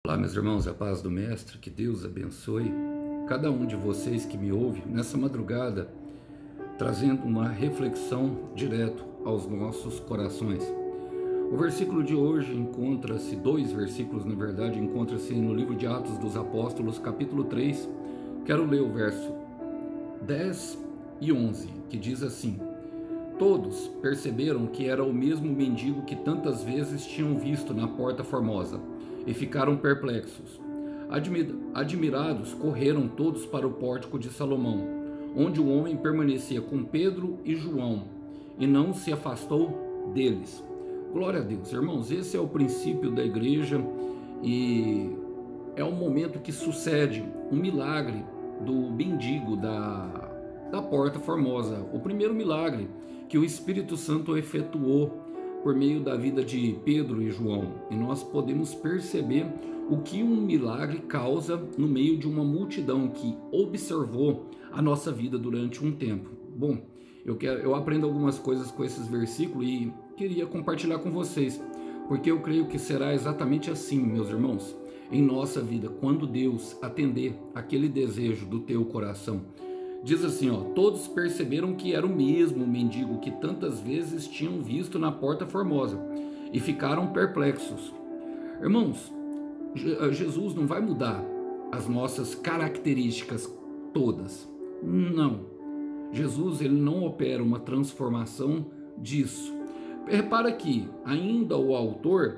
Olá, meus irmãos, a paz do Mestre, que Deus abençoe cada um de vocês que me ouve nessa madrugada, trazendo uma reflexão direto aos nossos corações. O versículo de hoje encontra-se, dois versículos na verdade, encontra-se no livro de Atos dos Apóstolos, capítulo 3. Quero ler o verso 10 e 11, que diz assim: Todos perceberam que era o mesmo mendigo que tantas vezes tinham visto na Porta Formosa e ficaram perplexos. Admirados, correram todos para o pórtico de Salomão, onde o homem permanecia com Pedro e João, e não se afastou deles. Glória a Deus, irmãos, esse é o princípio da igreja e é o momento que sucede um milagre do mendigo da Porta Formosa, o primeiro milagre que o Espírito Santo efetuou por meio da vida de Pedro e João. E nós podemos perceber o que um milagre causa no meio de uma multidão que observou a nossa vida durante um tempo. Bom, eu aprendo algumas coisas com esses versículos e queria compartilhar com vocês, porque eu creio que será exatamente assim, meus irmãos, em nossa vida, quando Deus atender aquele desejo do teu coração. Diz assim, todos perceberam que era o mesmo mendigo que tantas vezes tinham visto na Porta Formosa e ficaram perplexos. Irmãos, Jesus não vai mudar as nossas características todas. Não. Jesus, ele não opera uma transformação disso. Repara que ainda o autor,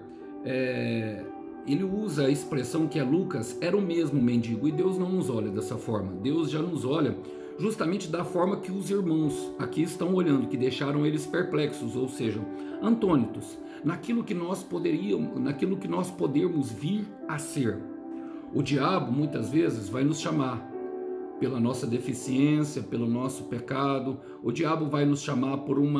ele usa a expressão que é Lucas, era o mesmo mendigo, e Deus não nos olha dessa forma. Deus já nos olha justamente da forma que os irmãos aqui estão olhando, que deixaram eles perplexos, ou seja, antônitos, naquilo que nós podemos vir a ser. O diabo muitas vezes vai nos chamar pela nossa deficiência, pelo nosso pecado. O diabo vai nos chamar por um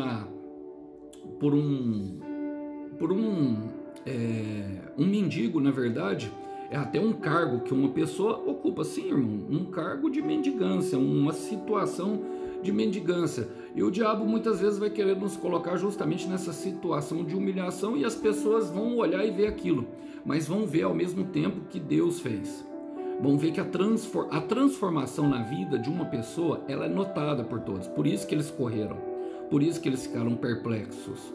mendigo, na verdade. É até um cargo que uma pessoa ocupa, sim, irmão, um cargo de mendigância, uma situação de mendigância. E o diabo muitas vezes vai querer nos colocar justamente nessa situação de humilhação, e as pessoas vão olhar e ver aquilo, mas vão ver ao mesmo tempo que Deus fez. Vão ver que a transformação na vida de uma pessoa, ela é notada por todos. Por isso que eles correram, por isso que eles ficaram perplexos.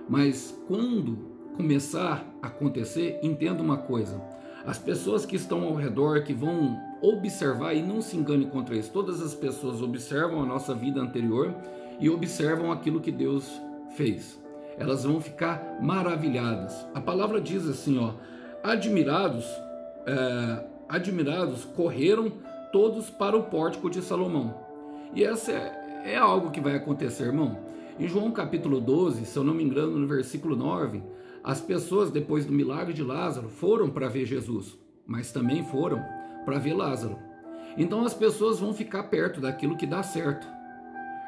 Mas quando começar a acontecer, entenda uma coisa: as pessoas que estão ao redor, que vão observar, e não se engane contra isso, todas as pessoas observam a nossa vida anterior e observam aquilo que Deus fez. Elas vão ficar maravilhadas. A palavra diz assim, admirados correram todos para o pórtico de Salomão. E essa é algo que vai acontecer, irmão. Em João capítulo 12, se eu não me engano, no versículo 9, as pessoas, depois do milagre de Lázaro, foram para ver Jesus, mas também foram para ver Lázaro. Então as pessoas vão ficar perto daquilo que dá certo.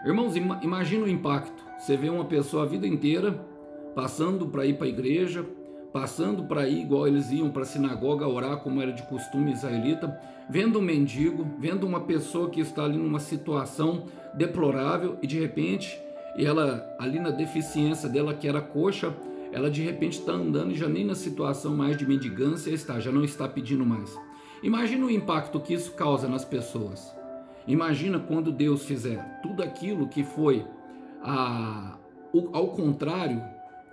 Irmãos, imagina o impacto. Você vê uma pessoa a vida inteira passando para ir para a igreja, passando para ir igual eles iam para a sinagoga orar, como era de costume israelita, vendo um mendigo, vendo uma pessoa que está ali numa situação deplorável, e de repente, ela ali na deficiência dela, que era coxa, ela de repente está andando e já nem na situação mais de mendigância está, já não está pedindo mais. Imagina o impacto que isso causa nas pessoas. Imagina quando Deus fizer tudo aquilo que foi ao contrário,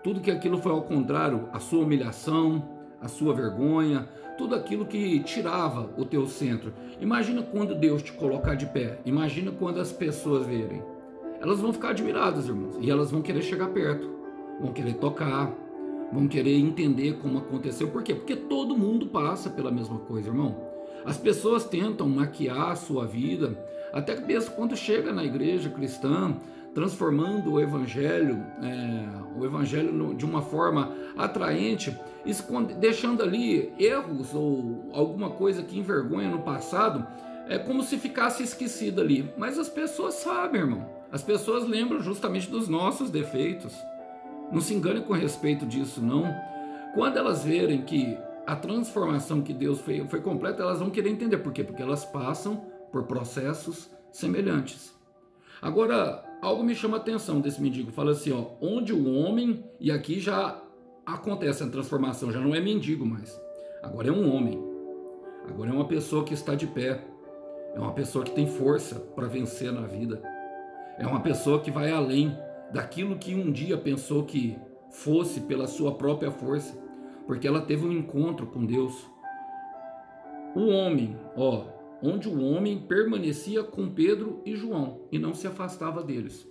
tudo que aquilo foi ao contrário, a sua humilhação, a sua vergonha, tudo aquilo que tirava o teu centro. Imagina quando Deus te colocar de pé, imagina quando as pessoas verem. Elas vão ficar admiradas, irmãos, e elas vão querer chegar perto, vão querer tocar, vão querer entender como aconteceu. Por quê? Porque todo mundo passa pela mesma coisa, irmão. As pessoas tentam maquiar a sua vida, até mesmo quando chega na igreja cristã, transformando o evangelho de uma forma atraente, deixando ali erros ou alguma coisa que envergonha no passado, é como se ficasse esquecida ali. Mas as pessoas sabem, irmão. As pessoas lembram justamente dos nossos defeitos. Não se engane com respeito disso, não. Quando elas verem que a transformação que Deus fez foi completa, elas vão querer entender. Por quê? Porque elas passam por processos semelhantes. Agora, algo me chama a atenção desse mendigo. Fala assim, onde o homem, e aqui já acontece a transformação, já não é mendigo mais. Agora é um homem. Agora é uma pessoa que está de pé. É uma pessoa que tem força para vencer na vida. É uma pessoa que vai além daquilo que um dia pensou que fosse pela sua própria força, porque ela teve um encontro com Deus. O homem, onde o homem permanecia com Pedro e João e não se afastava deles.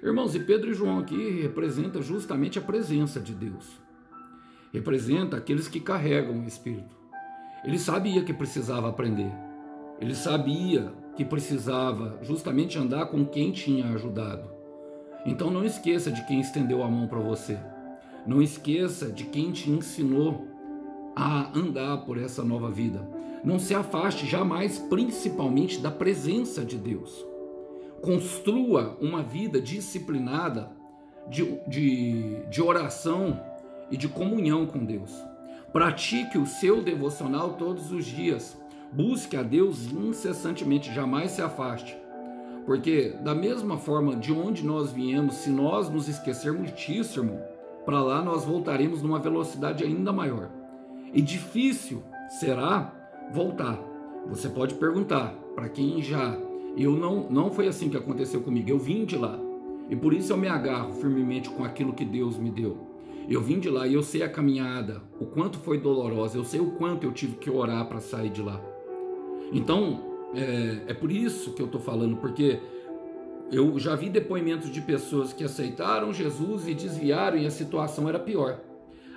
Irmãos, e Pedro e João aqui representa justamente a presença de Deus. Representa aqueles que carregam o Espírito. Ele sabia que precisava aprender. Ele sabia que precisava justamente andar com quem tinha ajudado. Então não esqueça de quem estendeu a mão para você. Não esqueça de quem te ensinou a andar por essa nova vida. Não se afaste jamais, principalmente, da presença de Deus. Construa uma vida disciplinada de oração e de comunhão com Deus. Pratique o seu devocional todos os dias. Busque a Deus incessantemente, jamais se afaste. Porque da mesma forma de onde nós viemos, se nós nos esquecermos muitíssimo, para lá nós voltaremos numa velocidade ainda maior. E difícil será voltar. Você pode perguntar para quem já... não foi assim que aconteceu comigo, eu vim de lá. E por isso eu me agarro firmemente com aquilo que Deus me deu. Eu vim de lá e eu sei a caminhada, o quanto foi dolorosa, eu sei o quanto eu tive que orar para sair de lá. Então, é por isso que eu estou falando, porque eu já vi depoimentos de pessoas que aceitaram Jesus e desviaram e a situação era pior.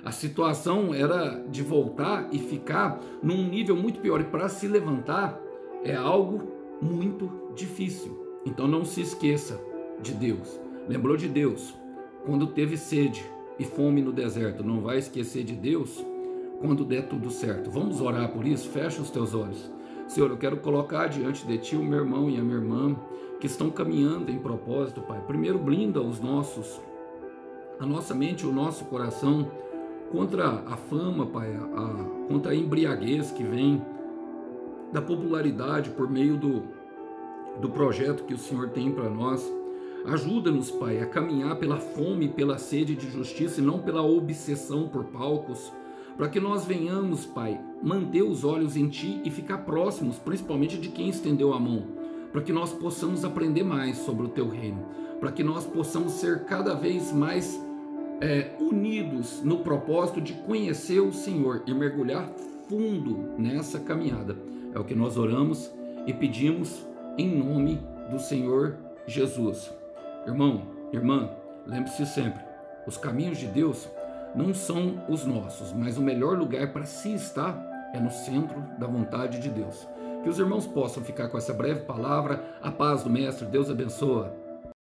A situação era de voltar e ficar num nível muito pior. E para se levantar é algo muito difícil. Então não se esqueça de Deus. Lembrou de Deus quando teve sede e fome no deserto. Não vai esquecer de Deus quando der tudo certo. Vamos orar por isso? Fecha os teus olhos. Senhor, eu quero colocar diante de Ti o meu irmão e a minha irmã que estão caminhando em propósito, Pai. Primeiro, blinda a nossa mente, o nosso coração contra a fama, Pai, contra a embriaguez que vem da popularidade por meio do projeto que o Senhor tem para nós. Ajuda-nos, Pai, a caminhar pela fome e pela sede de justiça e não pela obsessão por palcos, para que nós venhamos, Pai, manter os olhos em Ti e ficar próximos, principalmente de quem estendeu a mão, para que nós possamos aprender mais sobre o Teu reino, para que nós possamos ser cada vez mais unidos no propósito de conhecer o Senhor e mergulhar fundo nessa caminhada. É o que nós oramos e pedimos em nome do Senhor Jesus. Irmão, irmã, lembre-se sempre, os caminhos de Deus não são os nossos, mas o melhor lugar para se estar é no centro da vontade de Deus. Que os irmãos possam ficar com essa breve palavra. A paz do Mestre, Deus abençoa.